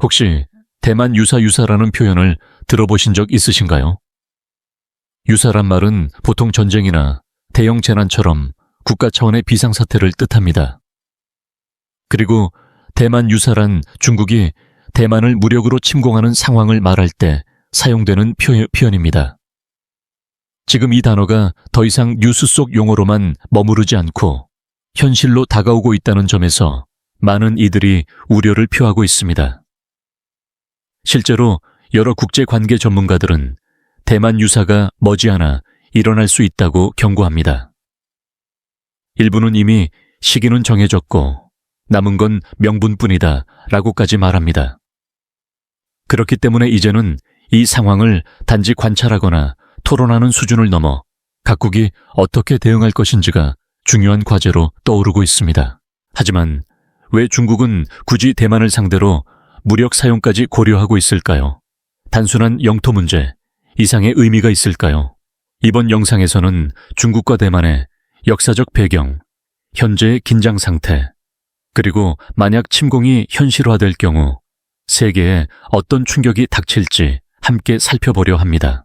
혹시 대만 유사라는 표현을 들어보신 적 있으신가요? 유사란 말은 보통 전쟁이나 대형 재난처럼 국가 차원의 비상사태를 뜻합니다. 그리고 대만 유사란 중국이 대만을 무력으로 침공하는 상황을 말할 때 사용되는 표현입니다. 지금 이 단어가 더 이상 뉴스 속 용어로만 머무르지 않고 현실로 다가오고 있다는 점에서 많은 이들이 우려를 표하고 있습니다. 실제로 여러 국제관계 전문가들은 대만 유사가 머지않아 일어날 수 있다고 경고합니다. 일부는 이미 시기는 정해졌고 남은 건 명분뿐이다 라고까지 말합니다. 그렇기 때문에 이제는 이 상황을 단지 관찰하거나 토론하는 수준을 넘어 각국이 어떻게 대응할 것인지가 중요한 과제로 떠오르고 있습니다. 하지만 왜 중국은 굳이 대만을 상대로 무력 사용까지 고려하고 있을까요? 단순한 영토 문제 이상의 의미가 있을까요? 이번 영상에서는 중국과 대만의 역사적 배경, 현재의 긴장 상태, 그리고 만약 침공이 현실화될 경우 세계에 어떤 충격이 닥칠지 함께 살펴보려 합니다.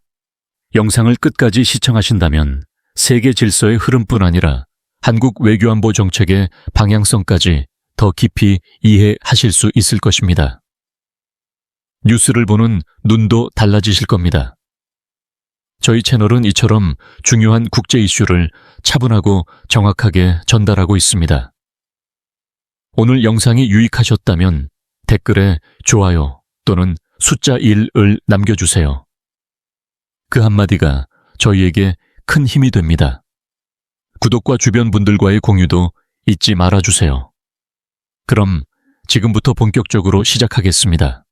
영상을 끝까지 시청하신다면 세계 질서의 흐름뿐 아니라 한국 외교안보 정책의 방향성까지 더 깊이 이해하실 수 있을 것입니다. 뉴스를 보는 눈도 달라지실 겁니다. 저희 채널은 이처럼 중요한 국제 이슈를 차분하고 정확하게 전달하고 있습니다. 오늘 영상이 유익하셨다면 댓글에 좋아요 또는 숫자 1을 남겨주세요. 그 한마디가 저희에게 큰 힘이 됩니다. 구독과 주변 분들과의 공유도 잊지 말아주세요. 그럼 지금부터 본격적으로 시작하겠습니다.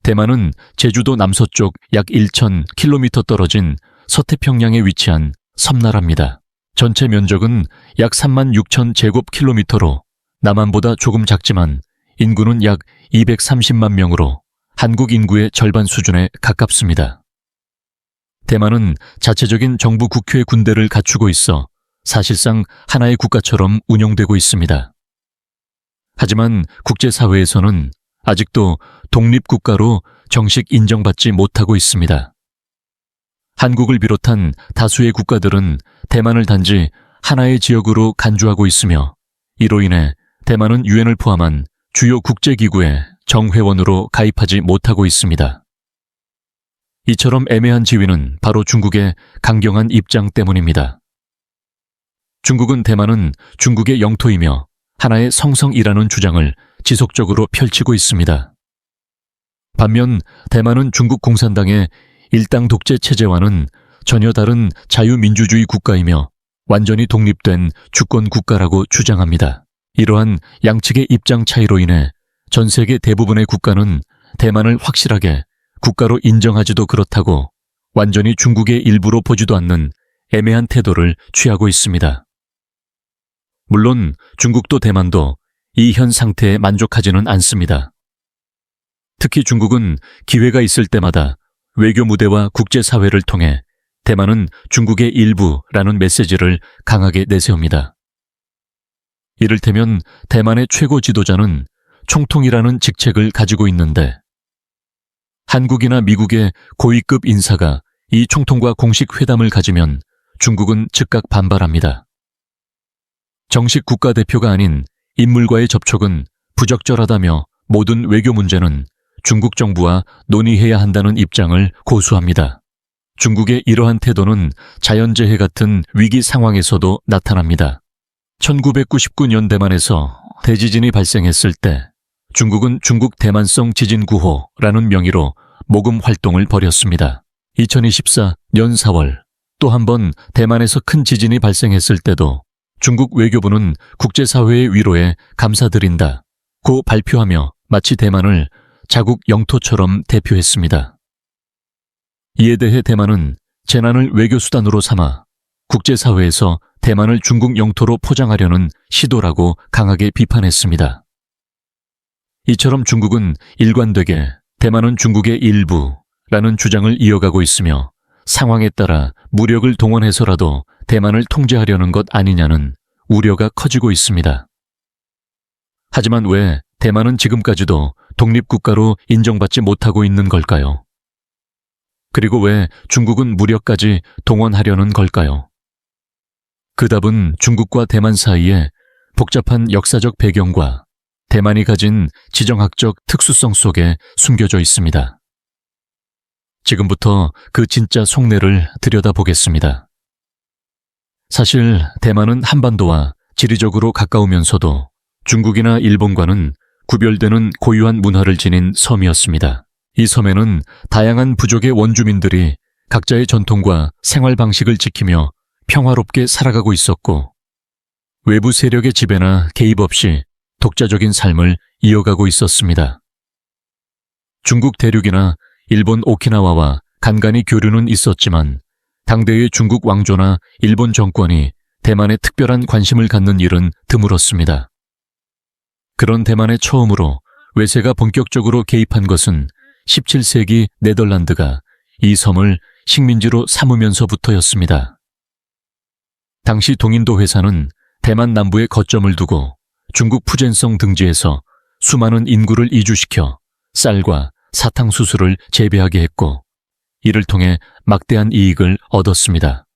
대만은 제주도 남서쪽 약 1,000km 떨어진 서태평양에 위치한 섬나라입니다. 전체 면적은 약 36,000제곱킬로미터로 남한보다 조금 작지만 인구는 약 230만 명으로 한국 인구의 절반 수준에 가깝습니다. 대만은 자체적인 정부 국회 군대를 갖추고 있어 사실상 하나의 국가처럼 운영되고 있습니다. 하지만 국제사회에서는 아직도 독립국가로 정식 인정받지 못하고 있습니다. 한국을 비롯한 다수의 국가들은 대만을 단지 하나의 지역으로 간주하고 있으며 이로 인해 대만은 유엔을 포함한 주요 국제기구에 정회원으로 가입하지 못하고 있습니다. 이처럼 애매한 지위는 바로 중국의 강경한 입장 때문입니다. 중국은 대만은 중국의 영토이며 하나의 성성이라는 주장을 지속적으로 펼치고 있습니다. 반면 대만은 중국 공산당의 일당 독재 체제와는 전혀 다른 자유민주주의 국가이며 완전히 독립된 주권 국가라고 주장합니다. 이러한 양측의 입장 차이로 인해 전 세계 대부분의 국가는 대만을 확실하게 국가로 인정하지도 그렇다고 완전히 중국의 일부로 보지도 않는 애매한 태도를 취하고 있습니다. 물론 중국도 대만도 이 현 상태에 만족하지는 않습니다. 특히 중국은 기회가 있을 때마다 외교 무대와 국제사회를 통해 대만은 중국의 일부라는 메시지를 강하게 내세웁니다. 이를테면 대만의 최고 지도자는 총통이라는 직책을 가지고 있는데 한국이나 미국의 고위급 인사가 이 총통과 공식 회담을 가지면 중국은 즉각 반발합니다. 정식 국가대표가 아닌 인물과의 접촉은 부적절하다며 모든 외교 문제는 중국 정부와 논의해야 한다는 입장을 고수합니다. 중국의 이러한 태도는 자연재해 같은 위기 상황에서도 나타납니다. 1999년 대만에서 대지진이 발생했을 때 중국은 중국 대만성 지진구호라는 명의로 모금 활동을 벌였습니다. 2024년 4월 또 한 번 대만에서 큰 지진이 발생했을 때도 중국 외교부는 국제사회의 위로에 감사드린다고 발표하며 마치 대만을 자국 영토처럼 대표했습니다. 이에 대해 대만은 재난을 외교수단으로 삼아 국제사회에서 대만을 중국 영토로 포장하려는 시도라고 강하게 비판했습니다. 이처럼 중국은 일관되게 대만은 중국의 일부라는 주장을 이어가고 있으며 상황에 따라 무력을 동원해서라도 대만을 통제하려는 것 아니냐는 우려가 커지고 있습니다. 하지만 왜 대만은 지금까지도 독립국가로 인정받지 못하고 있는 걸까요? 그리고 왜 중국은 무력까지 동원하려는 걸까요? 그 답은 중국과 대만 사이에 복잡한 역사적 배경과 대만이 가진 지정학적 특수성 속에 숨겨져 있습니다. 지금부터 그 진짜 속내를 들여다보겠습니다. 사실 대만은 한반도와 지리적으로 가까우면서도 중국이나 일본과는 구별되는 고유한 문화를 지닌 섬이었습니다. 이 섬에는 다양한 부족의 원주민들이 각자의 전통과 생활 방식을 지키며 평화롭게 살아가고 있었고, 외부 세력의 지배나 개입 없이 독자적인 삶을 이어가고 있었습니다. 중국 대륙이나 일본 오키나와와 간간히 교류는 있었지만 당대의 중국 왕조나 일본 정권이 대만에 특별한 관심을 갖는 일은 드물었습니다. 그런 대만에 처음으로 외세가 본격적으로 개입한 것은 17세기 네덜란드가 이 섬을 식민지로 삼으면서부터였습니다. 당시 동인도 회사는 대만 남부에 거점을 두고 중국 푸젠성 등지에서 수많은 인구를 이주시켜 쌀과 사탕수수를 재배하게 했고, 이를 통해 막대한 이익을 얻었습니다.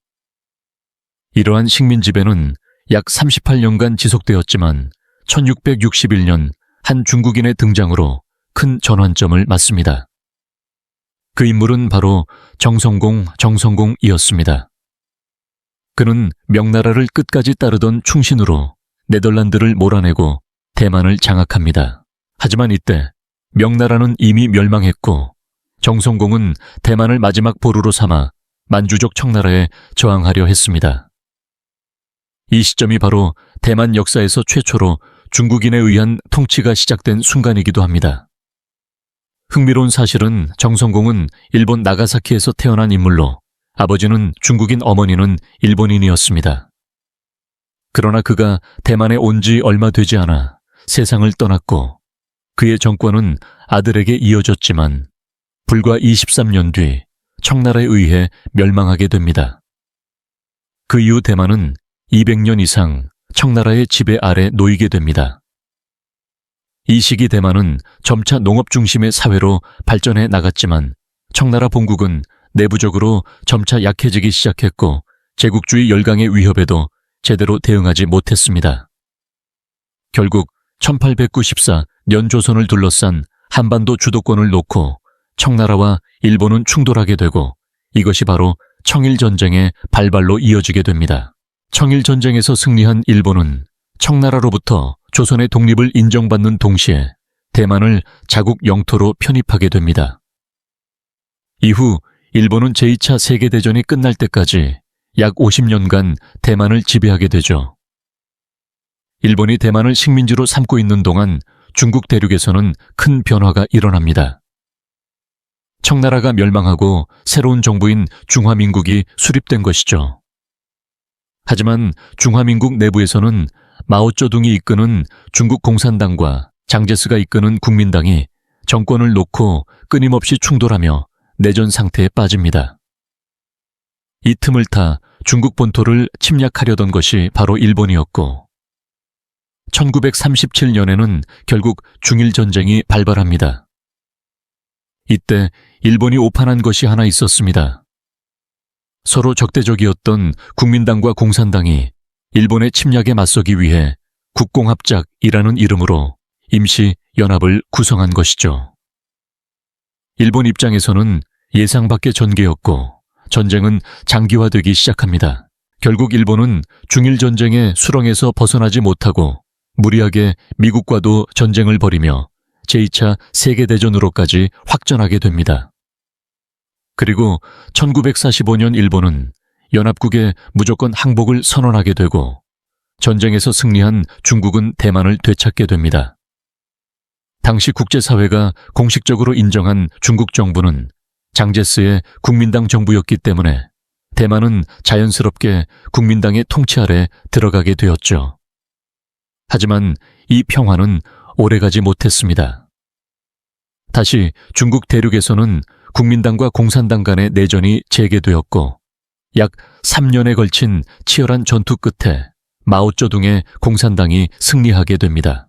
이러한 식민 지배는 약 38년간 지속되었지만 1661년 한 중국인의 등장으로 큰 전환점을 맞습니다. 그 인물은 바로 정성공이었습니다. 그는 명나라를 끝까지 따르던 충신으로 네덜란드를 몰아내고 대만을 장악합니다. 하지만 이때 명나라는 이미 멸망했고 정성공은 대만을 마지막 보루로 삼아 만주족 청나라에 저항하려 했습니다. 이 시점이 바로 대만 역사에서 최초로 중국인에 의한 통치가 시작된 순간이기도 합니다. 흥미로운 사실은 정성공은 일본 나가사키에서 태어난 인물로 아버지는 중국인, 어머니는 일본인이었습니다. 그러나 그가 대만에 온 지 얼마 되지 않아 세상을 떠났고 그의 정권은 아들에게 이어졌지만 불과 23년 뒤 청나라에 의해 멸망하게 됩니다. 그 이후 대만은 200년 이상 청나라의 지배 아래 놓이게 됩니다. 이 시기 대만은 점차 농업 중심의 사회로 발전해 나갔지만 청나라 본국은 내부적으로 점차 약해지기 시작했고 제국주의 열강의 위협에도 제대로 대응하지 못했습니다. 결국 1894 연조선을 둘러싼 한반도 주도권을 놓고 청나라와 일본은 충돌하게 되고 이것이 바로 청일전쟁의 발발로 이어지게 됩니다. 청일전쟁에서 승리한 일본은 청나라로부터 조선의 독립을 인정받는 동시에 대만을 자국 영토로 편입하게 됩니다. 이후 일본은 제2차 세계대전이 끝날 때까지 약 50년간 대만을 지배하게 되죠. 일본이 대만을 식민지로 삼고 있는 동안 중국 대륙에서는 큰 변화가 일어납니다. 청나라가 멸망하고 새로운 정부인 중화민국이 수립된 것이죠. 하지만 중화민국 내부에서는 마오쩌둥이 이끄는 중국 공산당과 장제스가 이끄는 국민당이 정권을 놓고 끊임없이 충돌하며 내전 상태에 빠집니다. 이 틈을 타 중국 본토를 침략하려던 것이 바로 일본이었고 1937년에는 결국 중일전쟁이 발발합니다. 이때 일본이 오판한 것이 하나 있었습니다. 서로 적대적이었던 국민당과 공산당이 일본의 침략에 맞서기 위해 국공합작이라는 이름으로 임시 연합을 구성한 것이죠. 일본 입장에서는 예상 밖의 전개였고 전쟁은 장기화되기 시작합니다. 결국 일본은 중일전쟁의 수렁에서 벗어나지 못하고 무리하게 미국과도 전쟁을 벌이며 제2차 세계대전으로까지 확전하게 됩니다. 그리고 1945년 일본은 연합국에 무조건 항복을 선언하게 되고 전쟁에서 승리한 중국은 대만을 되찾게 됩니다. 당시 국제사회가 공식적으로 인정한 중국 정부는 장제스의 국민당 정부였기 때문에 대만은 자연스럽게 국민당의 통치 아래 들어가게 되었죠. 하지만 이 평화는 오래가지 못했습니다. 다시 중국 대륙에서는 국민당과 공산당 간의 내전이 재개되었고 약 3년에 걸친 치열한 전투 끝에 마오쩌둥의 공산당이 승리하게 됩니다.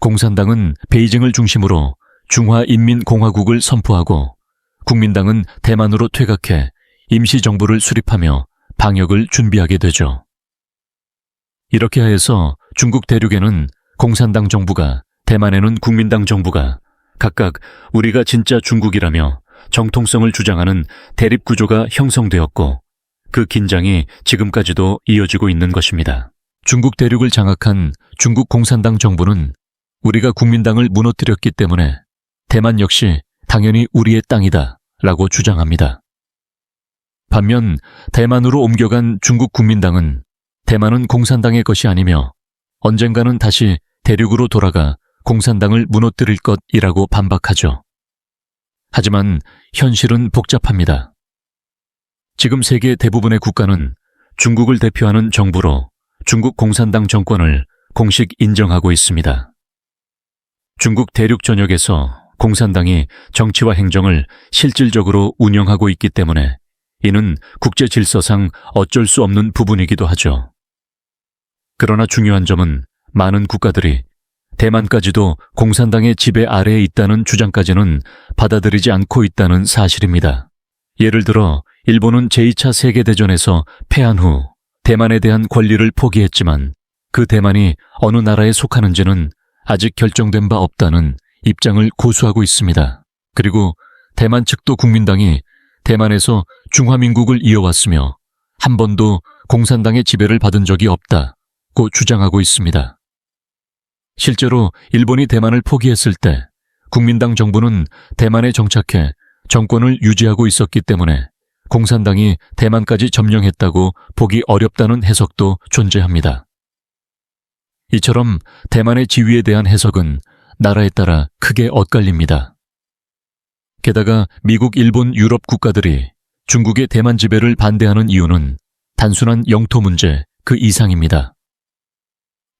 공산당은 베이징을 중심으로 중화인민공화국을 선포하고 국민당은 대만으로 퇴각해 임시정부를 수립하며 방역을 준비하게 되죠. 이렇게 하여서 중국 대륙에는 공산당 정부가, 대만에는 국민당 정부가 각각 우리가 진짜 중국이라며 정통성을 주장하는 대립구조가 형성되었고 그 긴장이 지금까지도 이어지고 있는 것입니다. 중국 대륙을 장악한 중국 공산당 정부는 우리가 국민당을 무너뜨렸기 때문에 대만 역시 당연히 우리의 땅이다 라고 주장합니다. 반면 대만으로 옮겨간 중국 국민당은 대만은 공산당의 것이 아니며 언젠가는 다시 대륙으로 돌아가 공산당을 무너뜨릴 것이라고 반박하죠. 하지만 현실은 복잡합니다. 지금 세계 대부분의 국가는 중국을 대표하는 정부로 중국 공산당 정권을 공식 인정하고 있습니다. 중국 대륙 전역에서 공산당이 정치와 행정을 실질적으로 운영하고 있기 때문에 이는 국제 질서상 어쩔 수 없는 부분이기도 하죠. 그러나 중요한 점은 많은 국가들이 대만까지도 공산당의 지배 아래에 있다는 주장까지는 받아들이지 않고 있다는 사실입니다. 예를 들어 일본은 제2차 세계대전에서 패한 후 대만에 대한 권리를 포기했지만 그 대만이 어느 나라에 속하는지는 아직 결정된 바 없다는 입장을 고수하고 있습니다. 그리고 대만 측도 국민당이 대만에서 중화민국을 이어왔으며 한 번도 공산당의 지배를 받은 적이 없다고 주장하고 있습니다. 실제로 일본이 대만을 포기했을 때 국민당 정부는 대만에 정착해 정권을 유지하고 있었기 때문에 공산당이 대만까지 점령했다고 보기 어렵다는 해석도 존재합니다. 이처럼 대만의 지위에 대한 해석은 나라에 따라 크게 엇갈립니다. 게다가 미국, 일본, 유럽 국가들이 중국의 대만 지배를 반대하는 이유는 단순한 영토 문제 그 이상입니다.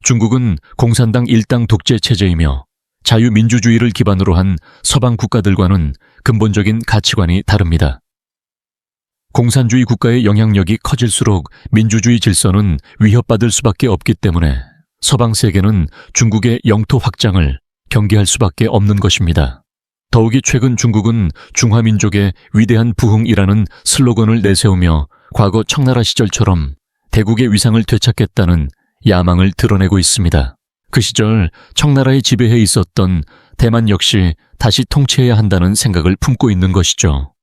중국은 공산당 일당 독재 체제이며 자유민주주의를 기반으로 한 서방 국가들과는 근본적인 가치관이 다릅니다. 공산주의 국가의 영향력이 커질수록 민주주의 질서는 위협받을 수밖에 없기 때문에 서방 세계는 중국의 영토 확장을 경계할 수밖에 없는 것입니다. 더욱이 최근 중국은 중화민족의 위대한 부흥이라는 슬로건을 내세우며 과거 청나라 시절처럼 대국의 위상을 되찾겠다는 야망을 드러내고 있습니다. 그 시절 청나라의 지배해 있었던 대만 역시 다시 통치해야 한다는 생각을 품고 있는 것이죠.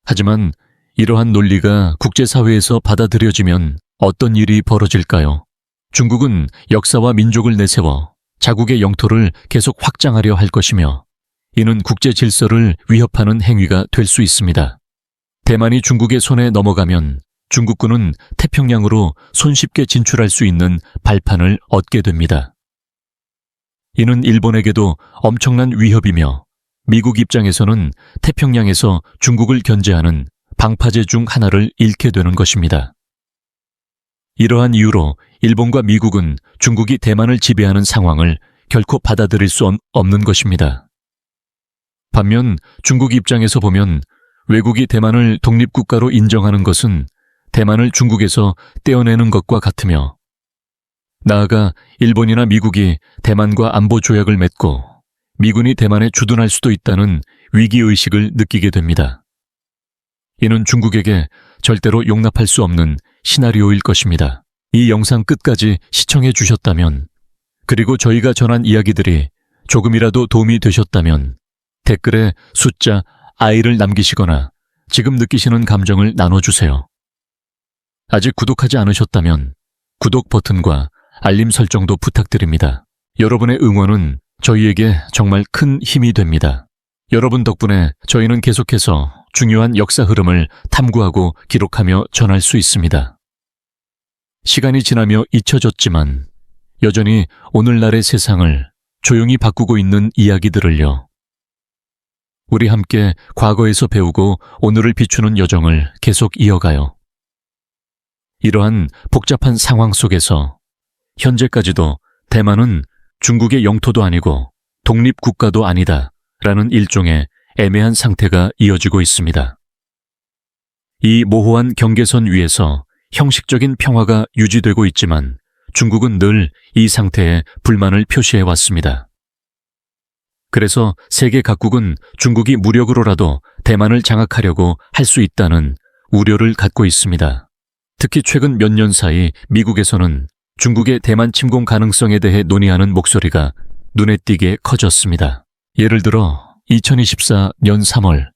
하지만 이러한 논리가 국제사회에서 받아들여지면 어떤 일이 벌어질까요? 중국은 역사와 민족을 내세워 자국의 영토를 계속 확장하려 할 것이며 이는 국제 질서를 위협하는 행위가 될 수 있습니다. 대만이 중국의 손에 넘어가면 중국군은 태평양으로 손쉽게 진출할 수 있는 발판을 얻게 됩니다. 이는 일본에게도 엄청난 위협이며 미국 입장에서는 태평양에서 중국을 견제하는 방파제 중 하나를 잃게 되는 것입니다. 이러한 이유로 일본과 미국은 중국이 대만을 지배하는 상황을 결코 받아들일 수 없는 것입니다. 반면 중국 입장에서 보면 외국이 대만을 독립국가로 인정하는 것은 대만을 중국에서 떼어내는 것과 같으며 나아가 일본이나 미국이 대만과 안보 조약을 맺고 미군이 대만에 주둔할 수도 있다는 위기의식을 느끼게 됩니다. 이는 중국에게 절대로 용납할 수 없는 시나리오일 것입니다. 이 영상 끝까지 시청해 주셨다면 그리고 저희가 전한 이야기들이 조금이라도 도움이 되셨다면 댓글에 숫자 I를 남기시거나 지금 느끼시는 감정을 나눠주세요. 아직 구독하지 않으셨다면 구독 버튼과 알림 설정도 부탁드립니다. 여러분의 응원은 저희에게 정말 큰 힘이 됩니다. 여러분 덕분에 저희는 계속해서 중요한 역사 흐름을 탐구하고 기록하며 전할 수 있습니다. 시간이 지나며 잊혀졌지만 여전히 오늘날의 세상을 조용히 바꾸고 있는 이야기들을요. 우리 함께 과거에서 배우고 오늘을 비추는 여정을 계속 이어가요. 이러한 복잡한 상황 속에서 현재까지도 대만은 중국의 영토도 아니고 독립국가도 아니다 라는 일종의 애매한 상태가 이어지고 있습니다. 이 모호한 경계선 위에서 형식적인 평화가 유지되고 있지만 중국은 늘 이 상태에 불만을 표시해 왔습니다. 그래서 세계 각국은 중국이 무력으로라도 대만을 장악하려고 할 수 있다는 우려를 갖고 있습니다. 특히 최근 몇 년 사이 미국에서는 중국의 대만 침공 가능성에 대해 논의하는 목소리가 눈에 띄게 커졌습니다. 예를 들어 2024년 3월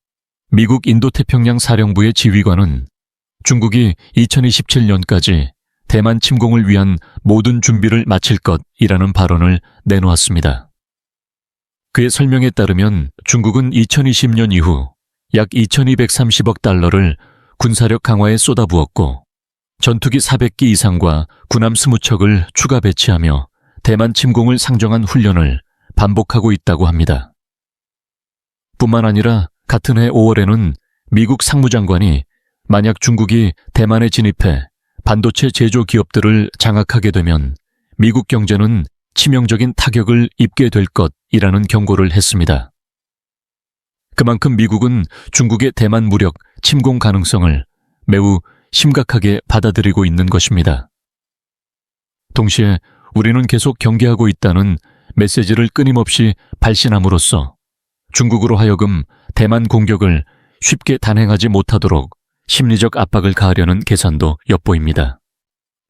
미국 인도태평양 사령부의 지휘관은 중국이 2027년까지 대만 침공을 위한 모든 준비를 마칠 것이라는 발언을 내놓았습니다. 그의 설명에 따르면 중국은 2020년 이후 약 2230억 달러를 군사력 강화에 쏟아부었고 전투기 400기 이상과 군함 20척을 추가 배치하며 대만 침공을 상정한 훈련을 반복하고 있다고 합니다. 뿐만 아니라 같은 해 5월에는 미국 상무장관이 만약 중국이 대만에 진입해 반도체 제조 기업들을 장악하게 되면 미국 경제는 치명적인 타격을 입게 될 것이라는 경고를 했습니다. 그만큼 미국은 중국의 대만 무력 침공 가능성을 매우 심각하게 받아들이고 있는 것입니다. 동시에 우리는 계속 경계하고 있다는 메시지를 끊임없이 발신함으로써 중국으로 하여금 대만 공격을 쉽게 단행하지 못하도록 심리적 압박을 가하려는 계산도 엿보입니다.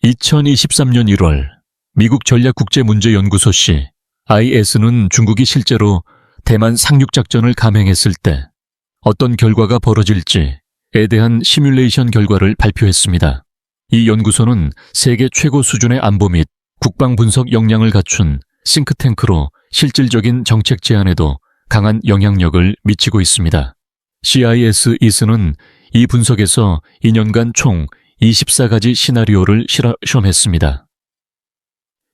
2023년 1월 미국 전략국제문제연구소시 IS는 중국이 실제로 대만 상륙작전을 감행했을 때 어떤 결과가 벌어질지에 대한 시뮬레이션 결과를 발표했습니다. 이 연구소는 세계 최고 수준의 안보 및 국방 분석 역량을 갖춘 싱크탱크로 실질적인 정책 제안에도 강한 영향력을 미치고 있습니다. CIS-IS는 이 분석에서 2년간 총 24가지 시나리오를 실험했습니다.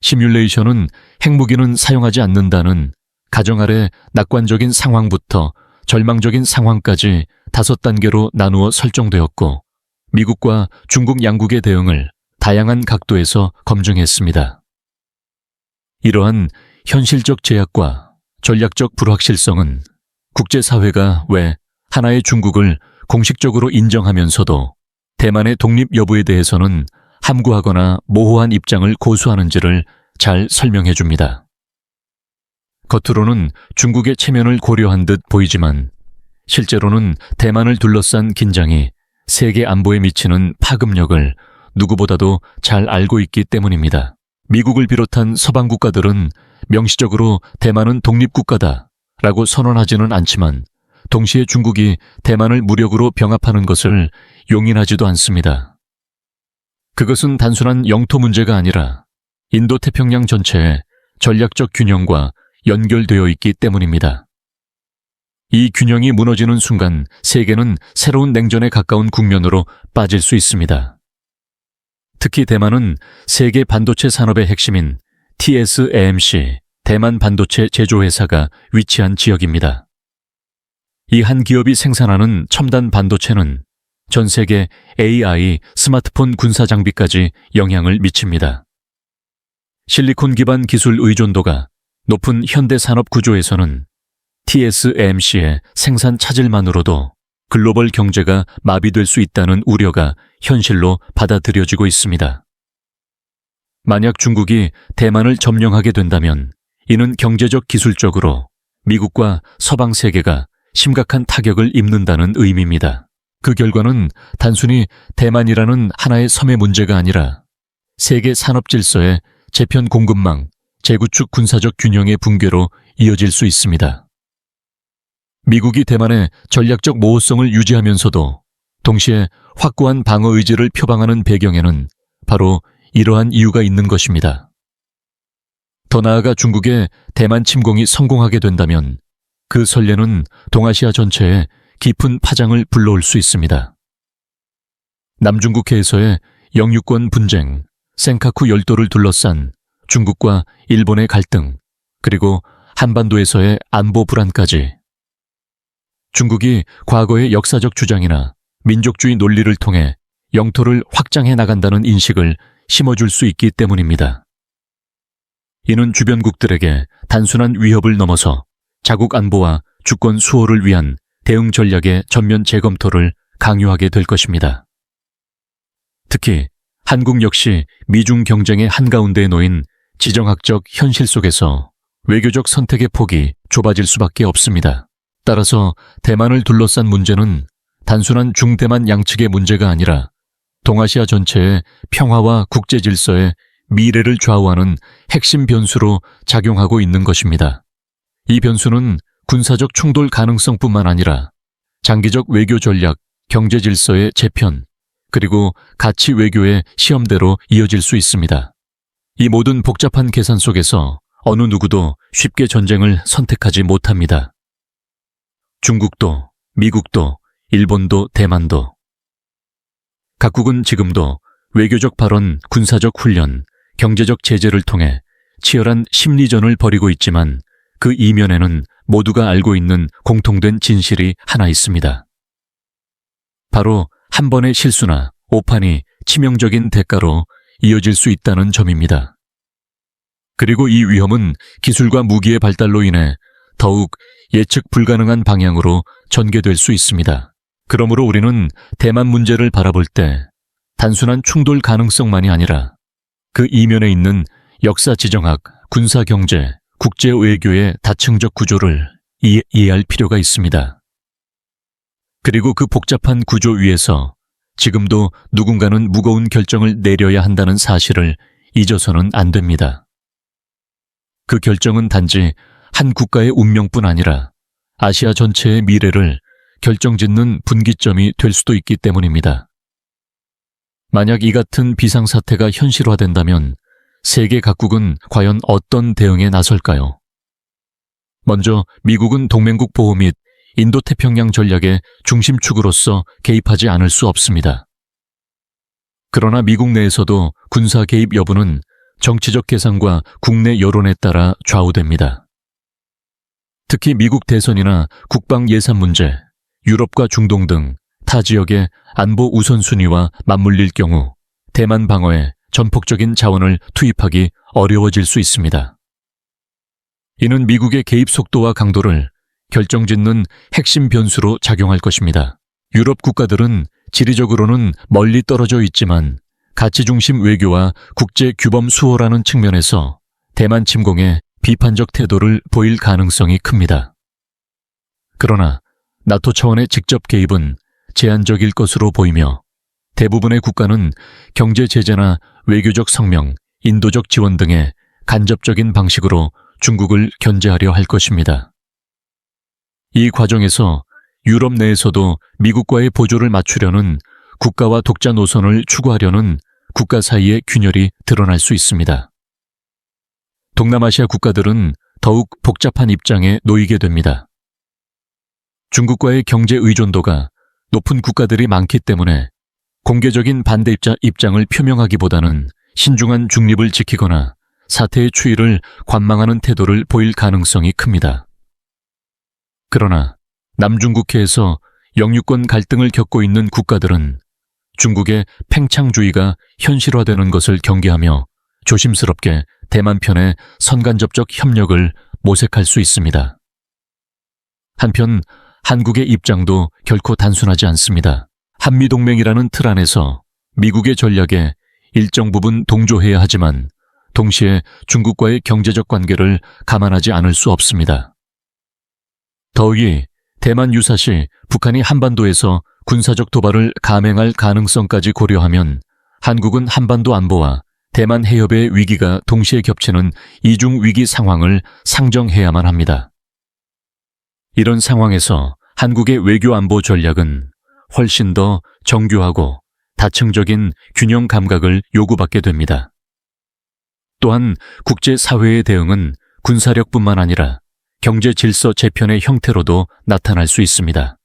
시뮬레이션은 핵무기는 사용하지 않는다는 가정 아래 낙관적인 상황부터 절망적인 상황까지 5단계로 나누어 설정되었고 미국과 중국 양국의 대응을 다양한 각도에서 검증했습니다. 이러한 현실적 제약과 전략적 불확실성은 국제사회가 왜 하나의 중국을 공식적으로 인정하면서도 대만의 독립 여부에 대해서는 함구하거나 모호한 입장을 고수하는지를 잘 설명해 줍니다. 겉으로는 중국의 체면을 고려한 듯 보이지만 실제로는 대만을 둘러싼 긴장이 세계 안보에 미치는 파급력을 누구보다도 잘 알고 있기 때문입니다. 미국을 비롯한 서방 국가들은 명시적으로 대만은 독립국가다라고 선언하지는 않지만 동시에 중국이 대만을 무력으로 병합하는 것을 용인하지도 않습니다. 그것은 단순한 영토 문제가 아니라 인도태평양 전체의 전략적 균형과 연결되어 있기 때문입니다. 이 균형이 무너지는 순간 세계는 새로운 냉전에 가까운 국면으로 빠질 수 있습니다. 특히 대만은 세계 반도체 산업의 핵심인 TSMC, 대만 반도체 제조회사가 위치한 지역입니다. 이 한 기업이 생산하는 첨단 반도체는 전 세계 AI, 스마트폰 군사 장비까지 영향을 미칩니다. 실리콘 기반 기술 의존도가 높은 현대 산업 구조에서는 TSMC의 생산 차질만으로도 글로벌 경제가 마비될 수 있다는 우려가 현실로 받아들여지고 있습니다. 만약 중국이 대만을 점령하게 된다면 이는 경제적 기술적으로 미국과 서방 세계가 심각한 타격을 입는다는 의미입니다. 그 결과는 단순히 대만이라는 하나의 섬의 문제가 아니라 세계 산업 질서의 재편 공급망, 재구축 군사적 균형의 붕괴로 이어질 수 있습니다. 미국이 대만의 전략적 모호성을 유지하면서도 동시에 확고한 방어 의지를 표방하는 배경에는 바로 이러한 이유가 있는 것입니다. 더 나아가 중국의 대만 침공이 성공하게 된다면 그 선례는 동아시아 전체에 깊은 파장을 불러올 수 있습니다. 남중국해에서의 영유권 분쟁, 센카쿠 열도를 둘러싼 중국과 일본의 갈등, 그리고 한반도에서의 안보 불안까지 중국이 과거의 역사적 주장이나 민족주의 논리를 통해 영토를 확장해 나간다는 인식을 심어줄 수 있기 때문입니다. 이는 주변국들에게 단순한 위협을 넘어서 자국 안보와 주권 수호를 위한 대응 전략의 전면 재검토를 강요하게 될 것입니다. 특히 한국 역시 미중 경쟁의 한가운데에 놓인 지정학적 현실 속에서 외교적 선택의 폭이 좁아질 수밖에 없습니다. 따라서 대만을 둘러싼 문제는 단순한 중대만 양측의 문제가 아니라 동아시아 전체의 평화와 국제 질서의 미래를 좌우하는 핵심 변수로 작용하고 있는 것입니다. 이 변수는 군사적 충돌 가능성뿐만 아니라 장기적 외교 전략, 경제 질서의 재편, 그리고 가치 외교의 시험대로 이어질 수 있습니다. 이 모든 복잡한 계산 속에서 어느 누구도 쉽게 전쟁을 선택하지 못합니다. 중국도, 미국도, 일본도, 대만도. 각국은 지금도 외교적 발언, 군사적 훈련, 경제적 제재를 통해 치열한 심리전을 벌이고 있지만 그 이면에는 모두가 알고 있는 공통된 진실이 하나 있습니다. 바로 한 번의 실수나 오판이 치명적인 대가로 이어질 수 있다는 점입니다. 그리고 이 위험은 기술과 무기의 발달로 인해 더욱 예측 불가능한 방향으로 전개될 수 있습니다. 그러므로 우리는 대만 문제를 바라볼 때 단순한 충돌 가능성만이 아니라 그 이면에 있는 역사 지정학, 군사 경제, 국제 외교의 다층적 구조를 이해할 필요가 있습니다. 그리고 그 복잡한 구조 위에서 지금도 누군가는 무거운 결정을 내려야 한다는 사실을 잊어서는 안 됩니다. 그 결정은 단지 한 국가의 운명뿐 아니라 아시아 전체의 미래를 결정짓는 분기점이 될 수도 있기 때문입니다. 만약 이 같은 비상사태가 현실화된다면 세계 각국은 과연 어떤 대응에 나설까요? 먼저 미국은 동맹국 보호 및 인도태평양 전략의 중심축으로서 개입하지 않을 수 없습니다. 그러나 미국 내에서도 군사 개입 여부는 정치적 계산과 국내 여론에 따라 좌우됩니다. 특히 미국 대선이나 국방 예산 문제, 유럽과 중동 등 타 지역의 안보 우선순위와 맞물릴 경우 대만 방어에 전폭적인 자원을 투입하기 어려워질 수 있습니다. 이는 미국의 개입 속도와 강도를 결정짓는 핵심 변수로 작용할 것입니다. 유럽 국가들은 지리적으로는 멀리 떨어져 있지만 가치 중심 외교와 국제 규범 수호라는 측면에서 대만 침공에 비판적 태도를 보일 가능성이 큽니다. 그러나 나토 차원의 직접 개입은 제한적일 것으로 보이며 대부분의 국가는 경제 제재나 외교적 성명, 인도적 지원 등의 간접적인 방식으로 중국을 견제하려 할 것입니다. 이 과정에서 유럽 내에서도 미국과의 보조를 맞추려는 국가와 독자 노선을 추구하려는 국가 사이의 균열이 드러날 수 있습니다. 동남아시아 국가들은 더욱 복잡한 입장에 놓이게 됩니다. 중국과의 경제 의존도가 높은 국가들이 많기 때문에 공개적인 반대 입장을 표명하기보다는 신중한 중립을 지키거나 사태의 추이를 관망하는 태도를 보일 가능성이 큽니다. 그러나 남중국해에서 영유권 갈등을 겪고 있는 국가들은 중국의 팽창주의가 현실화되는 것을 경계하며 조심스럽게 대만 편의 선간접적 협력을 모색할 수 있습니다. 한편 한국의 입장도 결코 단순하지 않습니다. 한미동맹이라는 틀 안에서 미국의 전략에 일정 부분 동조해야 하지만 동시에 중국과의 경제적 관계를 감안하지 않을 수 없습니다. 더욱이 대만 유사시 북한이 한반도에서 군사적 도발을 감행할 가능성까지 고려하면 한국은 한반도 안보와 대만 해협의 위기가 동시에 겹치는 이중 위기 상황을 상정해야만 합니다. 이런 상황에서 한국의 외교 안보 전략은 훨씬 더 정교하고 다층적인 균형 감각을 요구받게 됩니다. 또한 국제사회의 대응은 군사력뿐만 아니라 경제 질서 재편의 형태로도 나타날 수 있습니다.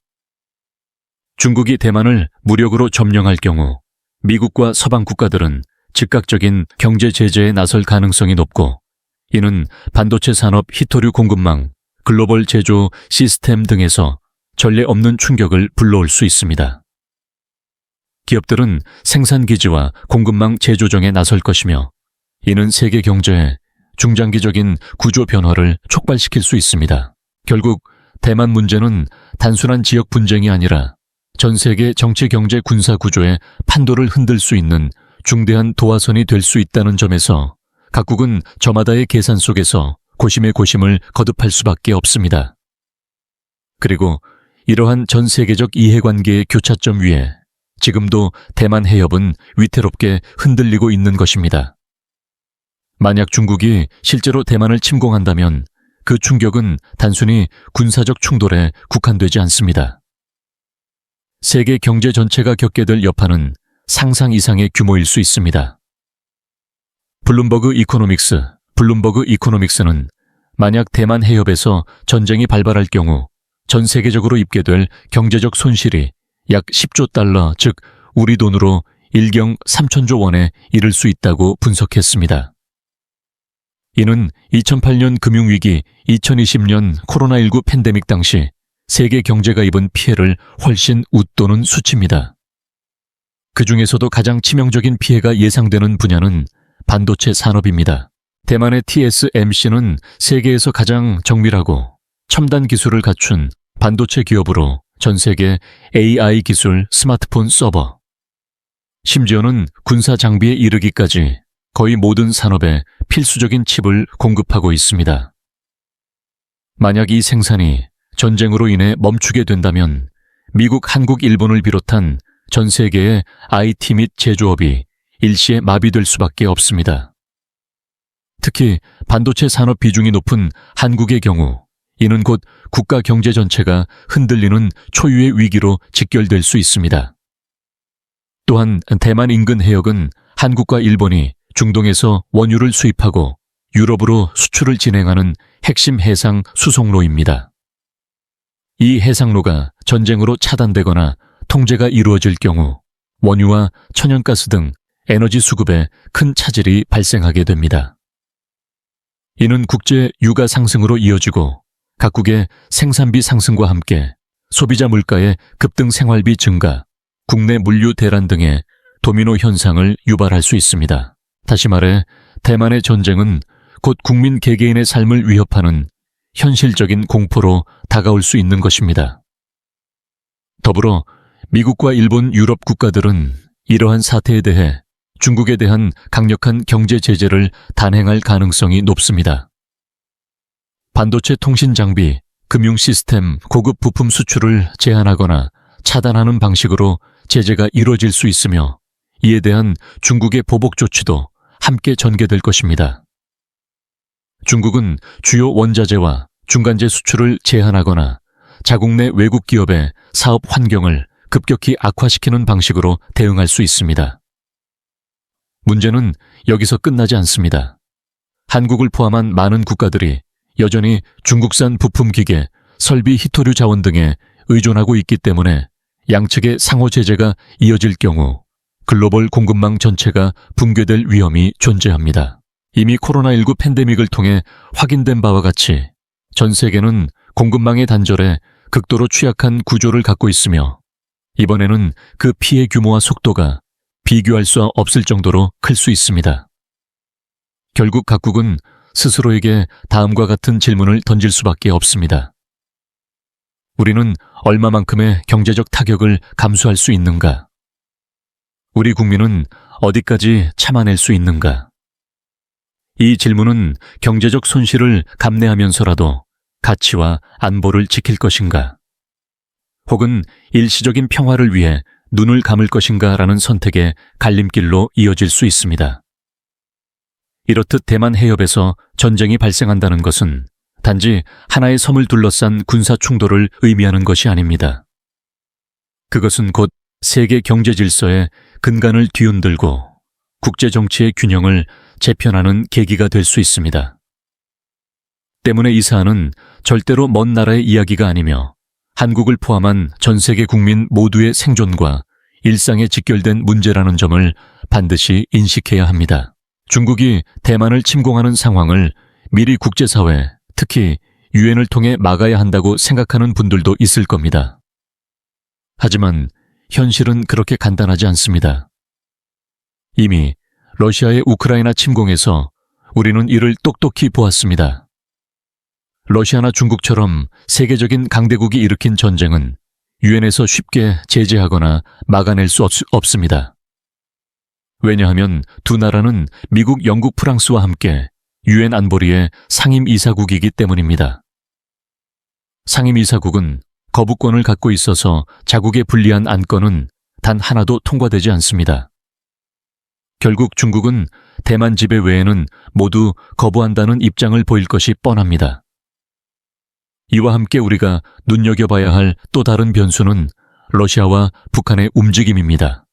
중국이 대만을 무력으로 점령할 경우 미국과 서방 국가들은 즉각적인 경제 제재에 나설 가능성이 높고 이는 반도체 산업 히토류 공급망, 글로벌 제조 시스템 등에서 전례 없는 충격을 불러올 수 있습니다. 기업들은 생산 기지와 공급망 재조정에 나설 것이며 이는 세계 경제에 중장기적인 구조 변화를 촉발시킬 수 있습니다. 결국 대만 문제는 단순한 지역 분쟁이 아니라 전 세계 정치, 경제, 군사 구조의 판도를 흔들 수 있는 중대한 도화선이 될 수 있다는 점에서 각국은 저마다의 계산 속에서 고심의 고심을 거듭할 수밖에 없습니다. 그리고 이러한 전 세계적 이해관계의 교차점 위에 지금도 대만 해협은 위태롭게 흔들리고 있는 것입니다. 만약 중국이 실제로 대만을 침공한다면 그 충격은 단순히 군사적 충돌에 국한되지 않습니다. 세계 경제 전체가 겪게 될 여파는 상상 이상의 규모일 수 있습니다. 블룸버그 이코노믹스는 만약 대만 해협에서 전쟁이 발발할 경우 전 세계적으로 입게 될 경제적 손실이 약 10조 달러, 즉 우리 돈으로 1경 3천조 원에 이를 수 있다고 분석했습니다. 이는 2008년 금융위기, 2020년 코로나19 팬데믹 당시 세계 경제가 입은 피해를 훨씬 웃도는 수치입니다. 그 중에서도 가장 치명적인 피해가 예상되는 분야는 반도체 산업입니다. 대만의 TSMC는 세계에서 가장 정밀하고 첨단 기술을 갖춘 반도체 기업으로 전 세계 AI 기술, 스마트폰 서버, 심지어는 군사 장비에 이르기까지 거의 모든 산업에 필수적인 칩을 공급하고 있습니다. 만약 이 생산이 전쟁으로 인해 멈추게 된다면 미국, 한국, 일본을 비롯한 전 세계의 IT 및 제조업이 일시에 마비될 수밖에 없습니다. 특히 반도체 산업 비중이 높은 한국의 경우 이는 곧 국가 경제 전체가 흔들리는 초유의 위기로 직결될 수 있습니다. 또한 대만 인근 해역은 한국과 일본이 중동에서 원유를 수입하고 유럽으로 수출을 진행하는 핵심 해상 수송로입니다. 이 해상로가 전쟁으로 차단되거나 통제가 이루어질 경우 원유와 천연가스 등 에너지 수급에 큰 차질이 발생하게 됩니다. 이는 국제 유가 상승으로 이어지고 각국의 생산비 상승과 함께 소비자 물가의 급등 생활비 증가, 국내 물류 대란 등의 도미노 현상을 유발할 수 있습니다. 다시 말해 대만의 전쟁은 곧 국민 개개인의 삶을 위협하는 현실적인 공포로 다가올 수 있는 것입니다. 더불어 미국과 일본, 유럽 국가들은 이러한 사태에 대해 중국에 대한 강력한 경제 제재를 단행할 가능성이 높습니다. 반도체 통신 장비, 금융 시스템, 고급 부품 수출을 제한하거나 차단하는 방식으로 제재가 이루어질 수 있으며 이에 대한 중국의 보복 조치도 함께 전개될 것입니다. 중국은 주요 원자재와 중간재 수출을 제한하거나 자국 내 외국 기업의 사업 환경을 급격히 악화시키는 방식으로 대응할 수 있습니다. 문제는 여기서 끝나지 않습니다. 한국을 포함한 많은 국가들이 여전히 중국산 부품 기계, 설비 히토류 자원 등에 의존하고 있기 때문에 양측의 상호 제재가 이어질 경우 글로벌 공급망 전체가 붕괴될 위험이 존재합니다. 이미 코로나19 팬데믹을 통해 확인된 바와 같이 전 세계는 공급망의 단절에 극도로 취약한 구조를 갖고 있으며 이번에는 그 피해 규모와 속도가 비교할 수 없을 정도로 클 수 있습니다. 결국 각국은 스스로에게 다음과 같은 질문을 던질 수밖에 없습니다. 우리는 얼마만큼의 경제적 타격을 감수할 수 있는가? 우리 국민은 어디까지 참아낼 수 있는가? 이 질문은 경제적 손실을 감내하면서라도 가치와 안보를 지킬 것인가? 혹은 일시적인 평화를 위해 눈을 감을 것인가라는 선택의 갈림길로 이어질 수 있습니다. 이렇듯 대만 해협에서 전쟁이 발생한다는 것은 단지 하나의 섬을 둘러싼 군사 충돌을 의미하는 것이 아닙니다. 그것은 곧 세계 경제 질서의 근간을 뒤흔들고 국제 정치의 균형을 재편하는 계기가 될 수 있습니다. 때문에 이 사안은 절대로 먼 나라의 이야기가 아니며 한국을 포함한 전 세계 국민 모두의 생존과 일상에 직결된 문제라는 점을 반드시 인식해야 합니다. 중국이 대만을 침공하는 상황을 미리 국제사회, 특히 유엔을 통해 막아야 한다고 생각하는 분들도 있을 겁니다. 하지만 현실은 그렇게 간단하지 않습니다. 이미 러시아의 우크라이나 침공에서 우리는 이를 똑똑히 보았습니다. 러시아나 중국처럼 세계적인 강대국이 일으킨 전쟁은 유엔에서 쉽게 제재하거나 막아낼 수 없습니다. 왜냐하면 두 나라는 미국, 영국, 프랑스와 함께 유엔 안보리의 상임이사국이기 때문입니다. 상임이사국은 거부권을 갖고 있어서 자국에 불리한 안건은 단 하나도 통과되지 않습니다. 결국 중국은 대만 지배 외에는 모두 거부한다는 입장을 보일 것이 뻔합니다. 이와 함께 우리가 눈여겨봐야 할 또 다른 변수는 러시아와 북한의 움직임입니다.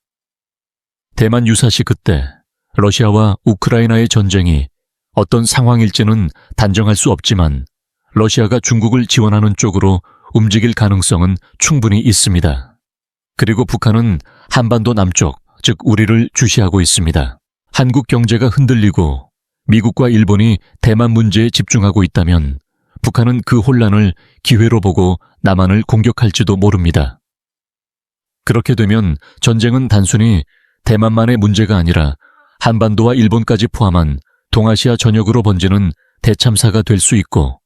대만 유사시 그때 러시아와 우크라이나의 전쟁이 어떤 상황일지는 단정할 수 없지만 러시아가 중국을 지원하는 쪽으로 움직일 가능성은 충분히 있습니다. 그리고 북한은 한반도 남쪽, 즉 우리를 주시하고 있습니다. 한국 경제가 흔들리고 미국과 일본이 대만 문제에 집중하고 있다면 북한은 그 혼란을 기회로 보고 남한을 공격할지도 모릅니다. 그렇게 되면 전쟁은 단순히 대만만의 문제가 아니라 한반도와 일본까지 포함한 동아시아 전역으로 번지는 대참사가 될 수 있고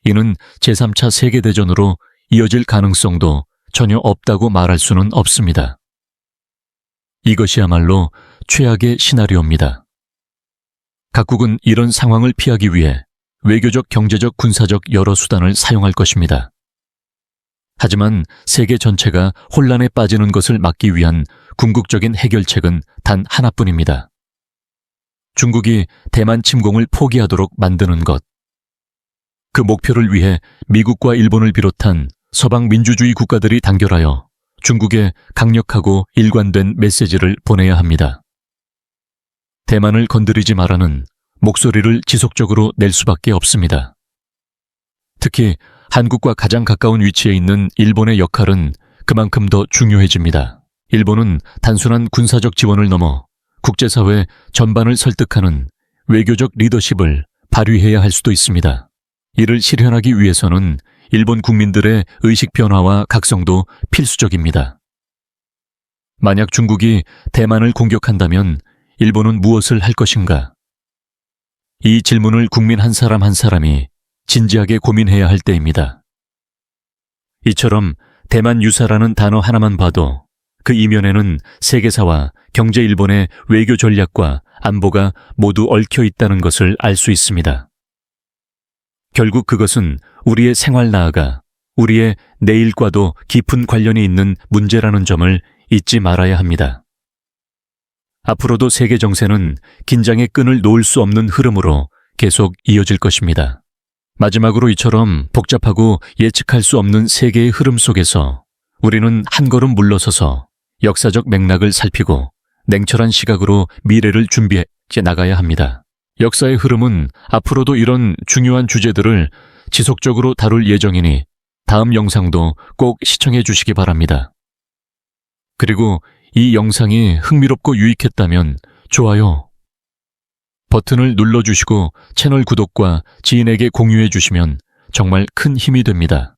이는 제3차 세계대전으로 이어질 가능성도 전혀 없다고 말할 수는 없습니다. 이것이야말로 최악의 시나리오입니다. 각국은 이런 상황을 피하기 위해 외교적, 경제적, 군사적 여러 수단을 사용할 것입니다. 하지만 세계 전체가 혼란에 빠지는 것을 막기 위한 궁극적인 해결책은 단 하나뿐입니다. 중국이 대만 침공을 포기하도록 만드는 것. 그 목표를 위해 미국과 일본을 비롯한 서방 민주주의 국가들이 단결하여 중국에 강력하고 일관된 메시지를 보내야 합니다. 대만을 건드리지 말라는 목소리를 지속적으로 낼 수밖에 없습니다. 특히 한국과 가장 가까운 위치에 있는 일본의 역할은 그만큼 더 중요해집니다. 일본은 단순한 군사적 지원을 넘어 국제사회 전반을 설득하는 외교적 리더십을 발휘해야 할 수도 있습니다. 이를 실현하기 위해서는 일본 국민들의 의식 변화와 각성도 필수적입니다. 만약 중국이 대만을 공격한다면 일본은 무엇을 할 것인가? 이 질문을 국민 한 사람 한 사람이 진지하게 고민해야 할 때입니다. 이처럼 대만 유사라는 단어 하나만 봐도 그 이면에는 세계사와 경제 일본의 외교 전략과 안보가 모두 얽혀 있다는 것을 알 수 있습니다. 결국 그것은 우리의 생활 나아가 우리의 내일과도 깊은 관련이 있는 문제라는 점을 잊지 말아야 합니다. 앞으로도 세계 정세는 긴장의 끈을 놓을 수 없는 흐름으로 계속 이어질 것입니다. 마지막으로 이처럼 복잡하고 예측할 수 없는 세계의 흐름 속에서 우리는 한 걸음 물러서서 역사적 맥락을 살피고 냉철한 시각으로 미래를 준비해 나가야 합니다. 역사의 흐름은 앞으로도 이런 중요한 주제들을 지속적으로 다룰 예정이니 다음 영상도 꼭 시청해 주시기 바랍니다. 그리고 이 영상이 흥미롭고 유익했다면 좋아요 버튼을 눌러주시고 채널 구독과 지인에게 공유해 주시면 정말 큰 힘이 됩니다.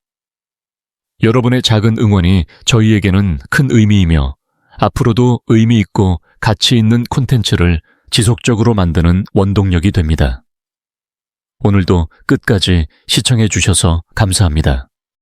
여러분의 작은 응원이 저희에게는 큰 의미이며 앞으로도 의미 있고 가치 있는 콘텐츠를 지속적으로 만드는 원동력이 됩니다. 오늘도 끝까지 시청해 주셔서 감사합니다.